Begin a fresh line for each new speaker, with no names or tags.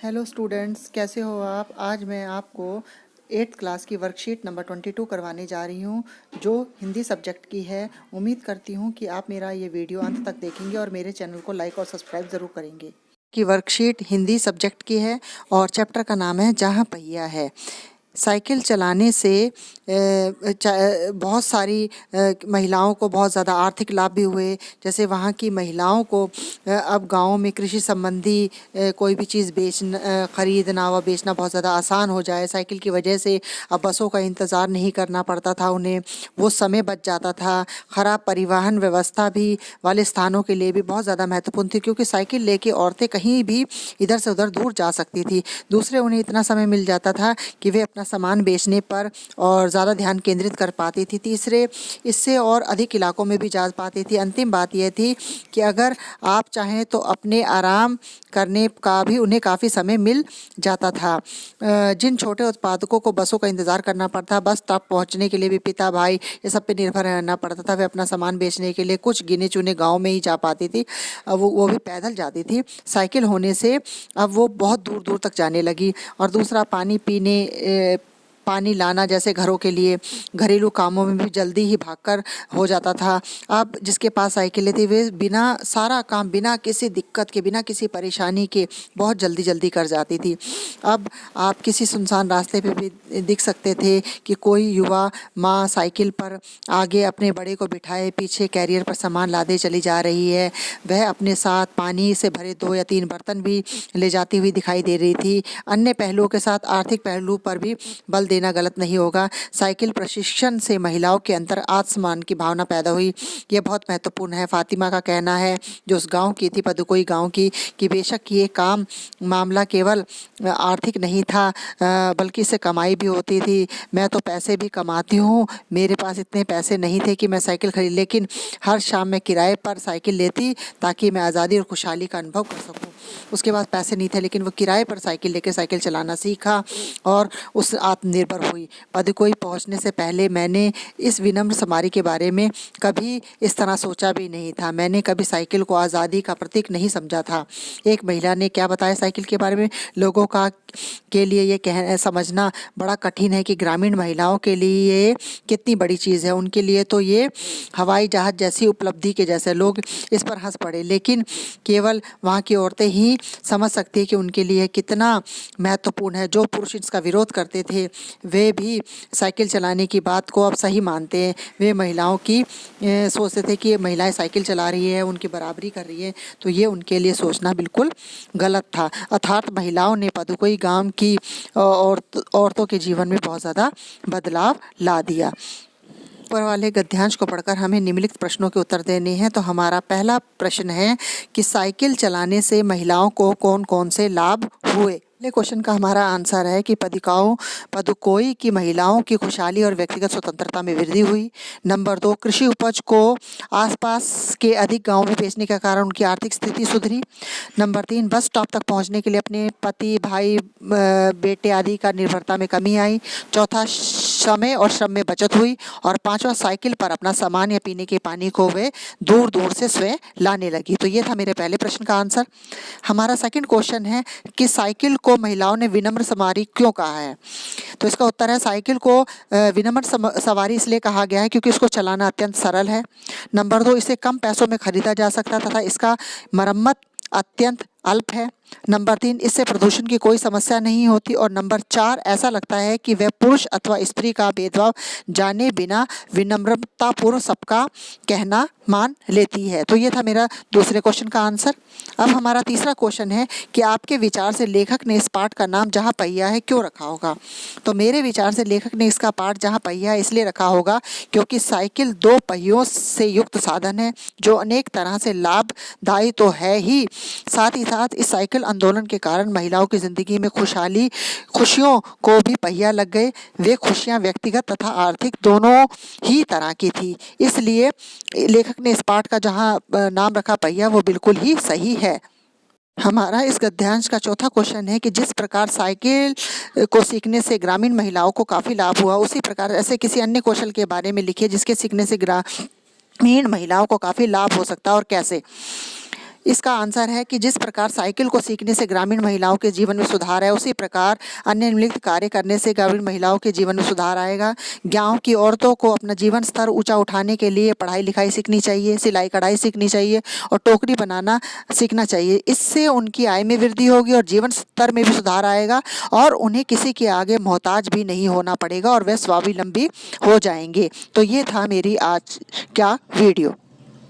Hello students, कैसे हो आप। आज मैं आपको 8th क्लास की वर्कशीट नंबर 22 करवाने जा रही हूँ, जो हिंदी सब्जेक्ट की है। उम्मीद करती हूँ कि आप मेरा ये वीडियो अंत तक देखेंगे और मेरे चैनल को लाइक और सब्सक्राइब ज़रूर करेंगे। की वर्कशीट हिंदी सब्जेक्ट की है और चैप्टर का नाम है जहाँ पहिया है। साइकिल चलाने से बहुत सारी महिलाओं को बहुत ज़्यादा आर्थिक लाभ भी हुए। जैसे वहाँ की महिलाओं को अब गाँव में कृषि संबंधी कोई भी चीज़ खरीदना व बेचना बहुत ज़्यादा आसान हो जाए। साइकिल की वजह से अब बसों का इंतज़ार नहीं करना पड़ता था उन्हें, वो समय बच जाता था। ख़राब परिवहन व्यवस्था भी वाले स्थानों के लिए भी बहुत ज़्यादा महत्वपूर्ण थी, क्योंकि साइकिल लेके औरतें कहीं भी इधर से उधर दूर जा सकती थी। दूसरे उन्हें इतना समय मिल जाता था कि वे अपना सामान बेचने पर और ज़्यादा ध्यान केंद्रित कर पाती थी। तीसरे, इससे और अधिक इलाकों में भी जा पाती थी। अंतिम बात यह थी कि अगर आप चाहें तो अपने आराम करने का भी उन्हें काफ़ी समय मिल जाता था। जिन छोटे उत्पादकों को बसों का इंतज़ार करना पड़ता, बस तक पहुंचने के लिए भी पिता भाई ये सब पे निर्भर रहना पड़ता था। वे अपना सामान बेचने के लिए कुछ गिने चुने गाँव में ही जा पाती थी। अब वो भी पैदल जाती थी। साइकिल होने से अब वो बहुत दूर दूर तक जाने लगी। और दूसरा, पानी लाना जैसे घरों के लिए घरेलू कामों में भी जल्दी ही भागकर हो जाता था। अब जिसके पास साइकिलें थी वे सारा काम बिना किसी दिक्कत के, बिना किसी परेशानी के बहुत जल्दी जल्दी कर जाती थी। अब आप किसी सुनसान रास्ते पे भी दिख सकते थे कि कोई युवा माँ साइकिल पर आगे अपने बड़े को बिठाए पीछे कैरियर पर सामान लादे चली जा रही है। वह अपने साथ पानी से भरे 2 या 3 बर्तन भी ले जाती हुई दिखाई दे रही थी। अन्य पहलुओं के साथ आर्थिक पहलू पर भी बल देना गलत नहीं होगा। साइकिल प्रशिक्षण से महिलाओं के अंदर आत्मसम्मान की भावना पैदा हुई। यह बहुत महत्वपूर्ण है। फातिमा का कहना है, जो उस गांव की थी, पदुकोई गांव की, कि बेशक ये मामला केवल आर्थिक नहीं था, बल्कि इससे कमाई भी होती थी। मैं तो पैसे भी कमाती हूँ, मेरे पास इतने पैसे नहीं थे कि मैं साइकिल खरीद, लेकिन हर शाम मैं किराए पर साइकिल लेती ताकि मैं आज़ादी और खुशहाली का अनुभव कर सकूँ। उसके बाद पैसे नहीं थे, लेकिन वो किराए पर साइकिल लेकर साइकिल चलाना सीखा और उस आत्मनिर्भर हुई। पदकोई पहुंचने से पहले मैंने इस विनम्र समारी के बारे में कभी इस तरह सोचा भी नहीं था। मैंने कभी साइकिल को आज़ादी का प्रतीक नहीं समझा था। एक महिला ने क्या बताया साइकिल के बारे में, लोगों के लिए ये समझना बड़ा कठिन है कि ग्रामीण महिलाओं के लिए ये कितनी बड़ी चीज़ है। उनके लिए तो ये हवाई जहाज़ जैसी उपलब्धि के जैसे। लोग इस पर हंस पड़े, लेकिन केवल वहाँ की औरतें ही समझ सकती है कि उनके लिए कितना महत्वपूर्ण है। जो पुरुष इसका विरोध करते थे वे भी साइकिल चलाने की बात को अब सही मानते हैं। वे महिलाओं की सोचते थे कि ये महिलाएं साइकिल चला रही है, उनकी बराबरी कर रही है, तो ये उनके लिए सोचना बिल्कुल गलत था। अर्थात महिलाओं ने पदुकोई गांव की औरतों के जीवन में बहुत ज़्यादा बदलाव ला दिया। ऊपर वाले गद्यांश को पढ़कर हमें निम्नलिखित प्रश्नों के उत्तर देने हैं। तो हमारा पहला प्रश्न है कि साइकिल चलाने से महिलाओं को कौन कौन से लाभ हुए। पहले क्वेश्चन का हमारा आंसर है कि पदुकोई की महिलाओं की खुशहाली और व्यक्तिगत स्वतंत्रता में वृद्धि हुई। नंबर 2, कृषि उपज को आसपास के अधिक गांवों में बेचने के कारण उनकी आर्थिक स्थिति सुधरी। नंबर 3, बस स्टॉप तक पहुंचने के लिए अपने पति, भाई, बेटे आदि का निर्भरता में कमी आई। चौथा, समय और श्रम में बचत हुई। और 5वां, साइकिल पर अपना सामान या पीने के पानी को वे दूर दूर से स्वयं लाने लगी। तो ये था मेरे पहले प्रश्न का आंसर। हमारा सेकंड क्वेश्चन है कि साइकिल को महिलाओं ने विनम्र सवारी क्यों कहा है। तो इसका उत्तर है, साइकिल को विनम्र सवारी इसलिए कहा गया है क्योंकि इसको चलाना अत्यंत सरल है। नंबर 2, इसे कम पैसों में खरीदा जा सकता तथा इसका मरम्मत अत्यंत अल्प है। नंबर 3, इससे प्रदूषण की कोई समस्या नहीं होती। और नंबर 4, ऐसा लगता है कि वह पुरुष अथवा स्त्री का भेदभाव जाने बिना विनम्रतापूर्वक सबका कहना मान लेती है। तो ये था मेरा दूसरे क्वेश्चन का आंसर। अब हमारा तीसरा क्वेश्चन है कि आपके विचार से लेखक ने इस पाठ का नाम जहाँ पहिया है क्यों रखा होगा। तो मेरे विचार से लेखक ने इसका पाठ जहाँ पहिया है इसलिए रखा होगा क्योंकि साइकिल 2 पहियों से युक्त साधन है जो अनेक तरह से लाभदायी तो है ही, साथ ही साथ इस साइकिल आंदोलन के कारण महिलाओं की जिंदगी में खुशियों को भी पहिया लग गए। वे खुशियां व्यक्तिगत तथा आर्थिक दोनों ही तरह की थी। इसलिए लेखक ने इस पाठ का जहां नाम रखा पहिया वो बिल्कुल ही सही है। हमारा इस गद्यांश का चौथा क्वेश्चन है कि जिस प्रकार साइकिल को सीखने से ग्रामीण महिलाओं को काफ़ी लाभ हुआ, उसी प्रकार ऐसे किसी अन्य कौशल के बारे में लिखिए जिसके सीखने से ग्रामीण महिलाओं को काफ़ी लाभ हो सकता है और कैसे। इसका आंसर है कि जिस प्रकार साइकिल को सीखने से ग्रामीण महिलाओं के जीवन में सुधार है, उसी प्रकार अन्य निम्नलिखित कार्य करने से ग्रामीण महिलाओं के जीवन में सुधार आएगा। गाँव की औरतों को अपना जीवन स्तर ऊंचा उठाने के लिए पढ़ाई लिखाई सीखनी चाहिए, सिलाई कढ़ाई सीखनी चाहिए और टोकरी बनाना सीखना चाहिए। इससे उनकी आय में वृद्धि होगी और जीवन स्तर में भी सुधार आएगा और उन्हें किसी के आगे मोहताज भी नहीं होना पड़ेगा और वे स्वावलंबी हो जाएंगे। तो ये था मेरी आज का वीडियो।